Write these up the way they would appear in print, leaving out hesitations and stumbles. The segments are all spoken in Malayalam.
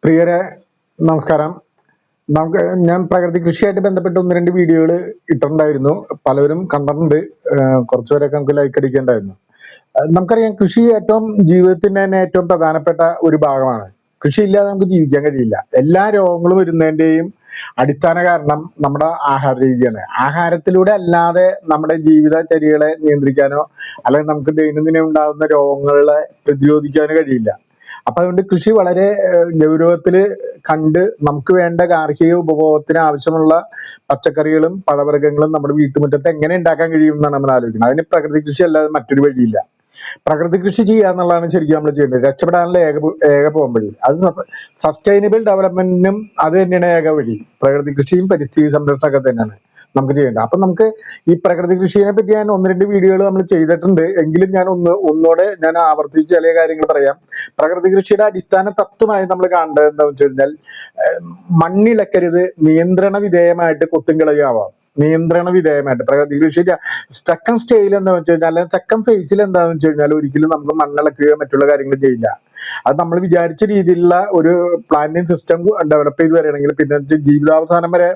പ്രിയരെ നമസ്കാരം. ഞാൻ പ്രകൃതി കൃഷിയായിട്ട് ബന്ധപ്പെട്ട് ഒന്ന് രണ്ട് വീഡിയോകൾ ഇട്ടിട്ടുണ്ടായിരുന്നു. പലവരും കണ്ടിട്ടുണ്ട്. കുറച്ചുപേരൊക്കെ നമുക്ക് ലൈക്ക് അടിക്കേണ്ടായിരുന്നു. നമുക്കറിയാം, കൃഷി ജീവിതത്തിന്റെ തന്നെ ഏറ്റവും പ്രധാനപ്പെട്ട ഒരു ഭാഗമാണ്. കൃഷി ഇല്ലാതെ നമുക്ക് ജീവിക്കാൻ കഴിയില്ല. എല്ലാ രോഗങ്ങളും വരുന്നതിന്റെയും അടിസ്ഥാന കാരണം നമ്മുടെ ആഹാര രീതിയാണ്. ആഹാരത്തിലൂടെ അല്ലാതെ നമ്മുടെ ജീവിതചര്യകളെ നിയന്ത്രിക്കാനോ അല്ലെങ്കിൽ നമുക്ക് ദൈനംദിനം ഉണ്ടാകുന്ന രോഗങ്ങളെ പ്രതിരോധിക്കാനോ കഴിയില്ല. അപ്പൊ അതുകൊണ്ട് കൃഷി വളരെ ഗൗരവത്തില് കണ്ട് നമുക്ക് വേണ്ട ഗാർഹിക ഉപഭോഗത്തിന് ആവശ്യമുള്ള പച്ചക്കറികളും പഴവർഗ്ഗങ്ങളും നമ്മുടെ വീട്ടുമുറ്റത്ത് എങ്ങനെ ഉണ്ടാക്കാൻ കഴിയും എന്നാണ് നമ്മൾ ആലോചിക്കുന്നത്. അതിന് പ്രകൃതി കൃഷി അല്ലാതെ മറ്റൊരു വഴിയില്ല. പ്രകൃതി കൃഷി ചെയ്യാന്നുള്ളതാണ് ശരിക്കും നമ്മൾ ചെയ്യേണ്ടത്. രക്ഷപ്പെടാനുള്ള ഏക പോകുമ്പഴി അത് സസ്റ്റൈനബിൾ ഡെവലപ്മെന്റിനും അത് തന്നെയാണ് ഏക വഴി. പ്രകൃതി കൃഷിയും പരിസ്ഥിതി സംരക്ഷണമൊക്കെ തന്നെയാണ് നമുക്ക് ചെയ്യേണ്ടത്. അപ്പൊ നമുക്ക് ഈ പ്രകൃതി കൃഷിയെ പറ്റി ഞാൻ ഒന്ന് രണ്ട് വീഡിയോകൾ നമ്മൾ ചെയ്തിട്ടുണ്ട്. എങ്കിലും ഞാൻ ഒന്നുകൂടെ ഞാൻ ആവർത്തിച്ച് ചില കാര്യങ്ങൾ പറയാം. പ്രകൃതി കൃഷിയുടെ അടിസ്ഥാന തത്വമായി നമ്മൾ കാണേണ്ടത് എന്താണെന്ന് വെച്ച് കഴിഞ്ഞാൽ, മണ്ണിളക്കരുത്, നിയന്ത്രണ വിധേയമായിട്ട് കൊത്തും കളയാവാം. നിയന്ത്രണ വിധേയമായിട്ട് പ്രകൃതി കൃഷി സെക്കൻ സ്റ്റേജിൽ എന്താണെന്ന് വെച്ച് കഴിഞ്ഞാൽ, അല്ലെങ്കിൽ സെക്കൻ ഫേസിൽ എന്താണെന്ന് വെച്ച് കഴിഞ്ഞാൽ ഒരിക്കലും നമുക്ക് മണ്ണിളക്കുകയോ മറ്റുള്ള കാര്യങ്ങൾ ചെയ്യില്ല. അത് നമ്മൾ വിചാരിച്ച രീതിയിലുള്ള ഒരു പ്ലാന്റിങ് സിസ്റ്റം ഡെവലപ്പ് ചെയ്ത് വരികയാണെങ്കിൽ പിന്നെ ജീവിതാവസാനം വരെ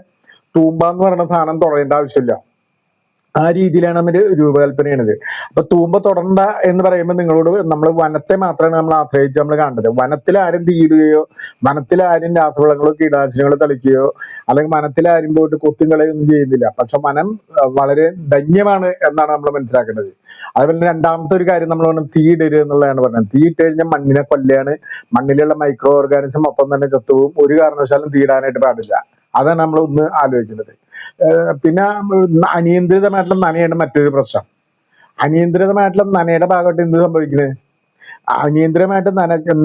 തൂമ്പ എന്ന് പറയുന്ന സാധനം തുടരേണ്ട ആവശ്യമില്ല. ആ രീതിയിലാണ് നമ്മൾ രൂപകൽപ്പന ചെയ്യണത്. അപ്പൊ തൂമ്പ തൊടണ്ട എന്ന് പറയുമ്പോൾ നിങ്ങളോട് നമ്മൾ വനത്തെ മാത്രമാണ് നമ്മൾ ആശ്രയിച്ച് നമ്മൾ കാണേണ്ടത്. വനത്തിൽ ആരും തീയിടുകയോ വനത്തിൽ ആരും രാസവളങ്ങളോ കീടനാശിനികളോ തളിക്കുകയോ അല്ലെങ്കിൽ വനത്തിൽ ആരും പോയിട്ട് കൊത്തും കളയൊന്നും ചെയ്യുന്നില്ല. പക്ഷെ വനം വളരെ ധന്യമാണ് എന്നാണ് നമ്മൾ മനസ്സിലാക്കേണ്ടത്. അതുപോലെ രണ്ടാമത്തെ ഒരു കാര്യം നമ്മൾ പറഞ്ഞത് തീയിടരുത് എന്നുള്ളതാണ് പറഞ്ഞത്. തീയിട്ട് കഴിഞ്ഞാൽ മണ്ണിനെ കൊല്ലാണ്. മണ്ണിലുള്ള മൈക്രോ ഓർഗാനിസം മൊത്തം തന്നെ ചത്തുപോകും. ഒരു കാരണവശാലും തീയിടാനായിട്ട് പാടില്ല. അതാണ് നമ്മൾ ഒന്ന് ആലോചിക്കുന്നത്. പിന്നെ അനിയന്ത്രിതമായിട്ടുള്ള നനയാണ് മറ്റൊരു പ്രശ്നം. അനിയന്ത്രിതമായിട്ടുള്ള നനയുടെ ഭാഗമായിട്ട് എന്ത് സംഭവിക്കുന്നത്? അനിയന്ത്രിതമായിട്ട്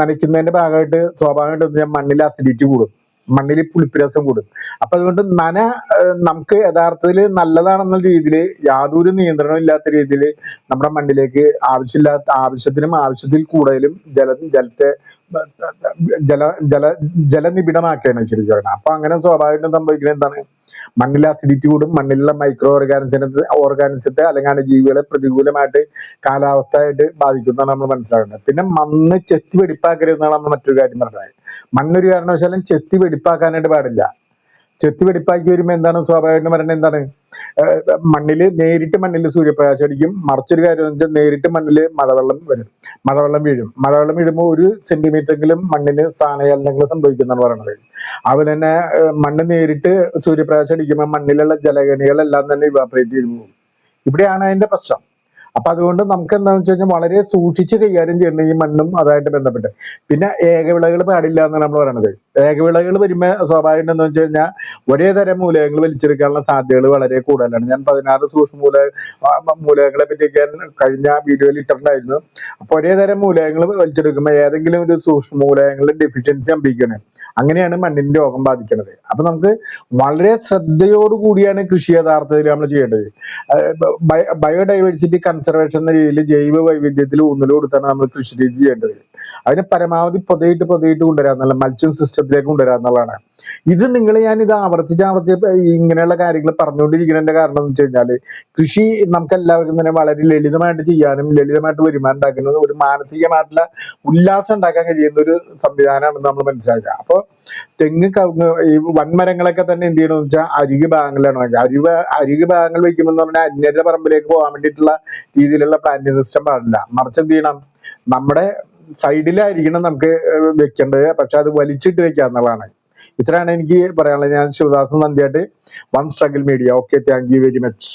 നനയ്ക്കുന്നതിന്റെ ഭാഗമായിട്ട് സ്വാഭാവികമായിട്ട് മണ്ണിൽ അസിഡിറ്റി കൂടും, മണ്ണിൽ പുളിപ്പിരസം കൂടും. അപ്പൊ അതുകൊണ്ട് നമുക്ക് യഥാർത്ഥത്തിൽ നല്ലതാണെന്ന രീതിയിൽ യാതൊരു നിയന്ത്രണവും ഇല്ലാത്ത രീതിയിൽ നമ്മുടെ മണ്ണിലേക്ക് ആവശ്യത്തിനും ആവശ്യത്തിൽ കൂടുതലും ജലത്തെ ജലനിബിഡമാക്കുകയാണ് ശരിക്കും പറഞ്ഞാൽ. അപ്പൊ അങ്ങനെ സ്വാഭാവികമായിട്ടും സംഭവിക്കുന്നത് എന്താണ്? മണ്ണിൽ അസിഡിറ്റി കൂടും. മണ്ണിലുള്ള മൈക്രോ ഓർഗാനിസത്തെ അല്ലെങ്കിൽ അണുജീവികളെ പ്രതികൂലമായിട്ട് കാലാവസ്ഥയായിട്ട് ബാധിക്കുന്നതാണ് നമ്മൾ മനസ്സിലാക്കുന്നത്. പിന്നെ മണ്ണ് ചെത്തി വെടിപ്പാക്കരുതെന്നാണ് നമ്മൾ മറ്റൊരു കാര്യം പറഞ്ഞത്. മണ്ണൊരു കാരണവശാലും ചെത്തി വെടിപ്പാക്കാനായിട്ട് പാടില്ല. ചെത്തി വെടിപ്പാക്കി വരുമ്പോൾ എന്താണ് സ്വാഭാവികമായിട്ടും പറയുന്നത്? എന്താണ്? നേരിട്ട് മണ്ണിൽ സൂര്യപ്രകാശം അടിക്കും. മറിച്ചൊരു കാര്യം എന്ന് വെച്ചാൽ നേരിട്ട് മണ്ണിൽ മഴവെള്ളം വീഴും. മഴവെള്ളം വീഴുമ്പോൾ 1 സെന്റിമീറ്ററെങ്കിലും മണ്ണിന് സ്ഥാനചലനങ്ങൾ സംഭവിക്കുന്നതാണ് പറയുന്നത്. അതുപോലെ തന്നെ മണ്ണ് നേരിട്ട് സൂര്യപ്രകാശം അടിക്കുമ്പോൾ മണ്ണിലുള്ള ജലഗണികളെല്ലാം തന്നെ ഇവാപറേറ്റ് ചെയ്തു പോകും. ഇവിടെയാണ് അതിന്റെ പ്രശ്നം. അപ്പൊ അതുകൊണ്ട് നമുക്ക് എന്താണെന്ന് വെച്ച് കഴിഞ്ഞാൽ വളരെ സൂക്ഷിച്ച് കൈകാര്യം ചെയ്യണം ഈ മണ്ണും അതുമായിട്ട് ബന്ധപ്പെട്ട്. പിന്നെ ഏകവിളകൾ പാടില്ല എന്നാണ് നമ്മൾ പറയുന്നത്. ഏകവിളകൾ വരുമ്പോൾ സ്വാഭാവികം എന്താണെന്ന് വെച്ച് കഴിഞ്ഞാൽ ഒരേ തരം മൂലകങ്ങൾ വലിച്ചെടുക്കാനുള്ള സാധ്യതകൾ വളരെ കൂടുതലാണ്. ഞാൻ 16 സൂക്ഷ്മ മൂലകങ്ങളെ പറ്റിയൊക്കെ കഴിഞ്ഞ വീഡിയോയിൽ ഇട്ടിട്ടുണ്ടായിരുന്നു. അപ്പൊ ഒരേ തരം മൂലകങ്ങൾ വലിച്ചെടുക്കുമ്പോൾ ഏതെങ്കിലും ഒരു സൂക്ഷ്മ മൂലകങ്ങളുടെ ഡെഫിഷ്യൻസി സംഭവിക്കണേ. അങ്ങനെയാണ് മണ്ണിന്റെ രോഗം ബാധിക്കുന്നത്. അപ്പൊ നമുക്ക് വളരെ ശ്രദ്ധയോടുകൂടിയാണ് കൃഷി യഥാർത്ഥത്തിൽ നമ്മൾ ചെയ്യേണ്ടത്. ബയോഡൈവേഴ്സിറ്റി കൺസർവേഷൻ എന്ന രീതിയിൽ ജൈവ വൈവിധ്യത്തിൽ ഊന്നൽ കൊടുത്താണ് നമ്മൾ കൃഷി രീതി ചെയ്യേണ്ടത്. അതിന് പരമാവധി പൊതയിട്ട് കൊണ്ടുവരാന്നുള്ള മൾച്ചിങ് സിസ്റ്റത്തിലേക്ക് കൊണ്ടുവരാന്നുള്ളതാണ്. ഞാൻ ആവർത്തിച്ച് ഇങ്ങനെയുള്ള കാര്യങ്ങൾ പറഞ്ഞുകൊണ്ടിരിക്കുന്നതിന്റെ കാരണം എന്ന് വെച്ച് കഴിഞ്ഞാൽ, കൃഷി നമുക്ക് എല്ലാവർക്കും തന്നെ വളരെ ലളിതമായിട്ട് ചെയ്യാനും ലളിതമായിട്ട് വരുമാനം ഉണ്ടാക്കുന്നതും ഒരു മാനസികമായിട്ടുള്ള ഉല്ലാസം ഉണ്ടാക്കാൻ കഴിയുന്ന ഒരു സംവിധാനമാണെന്ന് നമ്മൾ മനസ്സിലാക്കുക. അപ്പോൾ തെങ്ങ്, കവുങ്ങ്, ഈ വൻമരങ്ങളൊക്കെ തന്നെ എന്ത് ചെയ്യണമെന്ന് വെച്ചാൽ അരികു ഭാഗങ്ങളിലാണ്. അരികു ഭാഗങ്ങൾ വെക്കുമ്പോൾ എന്ന് പറഞ്ഞാൽ അന്യരുടെ പറമ്പിലേക്ക് പോകാൻ വേണ്ടിയിട്ടുള്ള രീതിയിലുള്ള പ്ലാന്റിംഗ് സിസ്റ്റം പാടില്ല. മറിച്ച് എന്ത് ചെയ്യണം? നമ്മുടെ സൈഡിലായിരിക്കണം നമുക്ക് വെക്കേണ്ടത്. പക്ഷെ അത് വലിച്ചിട്ട് വെക്കാന്നുള്ളതാണ്. ഇത്രയാണ് എനിക്ക് പറയാനുള്ളത്. ഞാൻ ശിവദാസൻ നന്ദിയായിട്ട്, one struggle media. Okay, thank you very much.